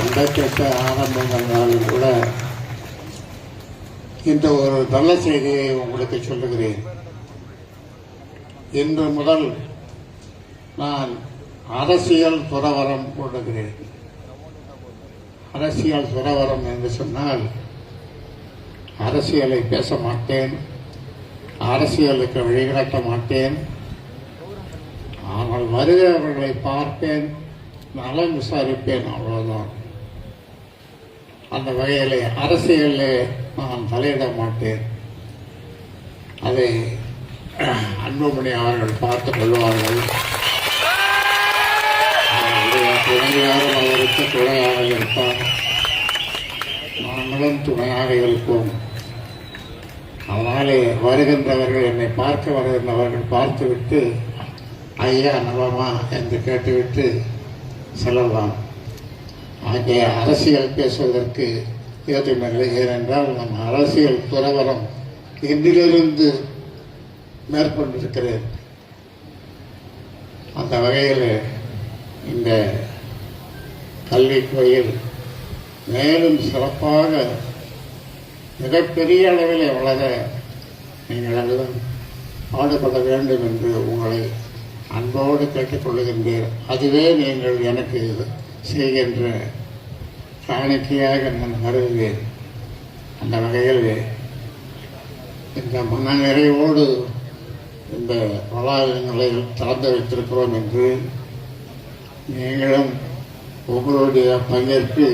88 ஆரம்பம் என்றாலும் கூட இந்த ஒரு நல்ல செய்தியை உங்களுக்கு சொல்லுகிறேன். இன்று முதல் நான் அரசியல் துறவரம் கொள்ளுகிறேன். அரசியல் துறவரம் என்று சொன்னால் அரசியலை பேச மாட்டேன், அரசியலுக்கு வழிகாட்ட மாட்டேன். ஆனால் வருகிறவர்களை பார்ப்பேன், நலம் விசாரிப்பேன், அவ்வளவுதான். அந்த வகையிலே அரசியலில் நான் தலையிட மாட்டேன். அதை அன்புமணி அவர்கள் பார்த்துக் கொள்வார்கள். துணையாரும் அவருக்கு துணையாக இருப்பார், நாங்களும் துணையாக இருப்போம். அதனாலே வருகின்றவர்கள், என்னை பார்க்க வருகின்றவர்கள் பார்த்துவிட்டு ஐயா நலமா என்று கேட்டுவிட்டு செல்லலாம். ஆகிய அரசியல் பேசுவதற்கு ஏதுமில்லை. ஏனென்றால் நம் அரசியல் துறவரம் இன்றிலிருந்து மேற்கொண்டிருக்கிறேன். அந்த வகையில் இந்த கல்வி கோயில் மேலும் சிறப்பாக மிகப்பெரிய அளவில் வளர நீங்கள் எல்லாம் பாடுபட வேண்டும் என்று உங்களை அன்போடு கேட்டுக்கொள்ளுகின்றேன். அதுவே நீங்கள் எனக்கு செய்கின்ற காணிக்கையாக நான் கருதுவேன். அந்த வகையில் இந்த மன நிறைவோடு இந்த வளாகங்களை திறந்து வைத்திருக்கிறோம் என்று நீங்களும் உங்களுடைய பங்கேற்பு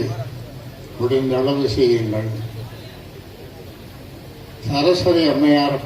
முடிந்த அளவு செய்யுங்கள். சரஸ்வதி அம்மையார்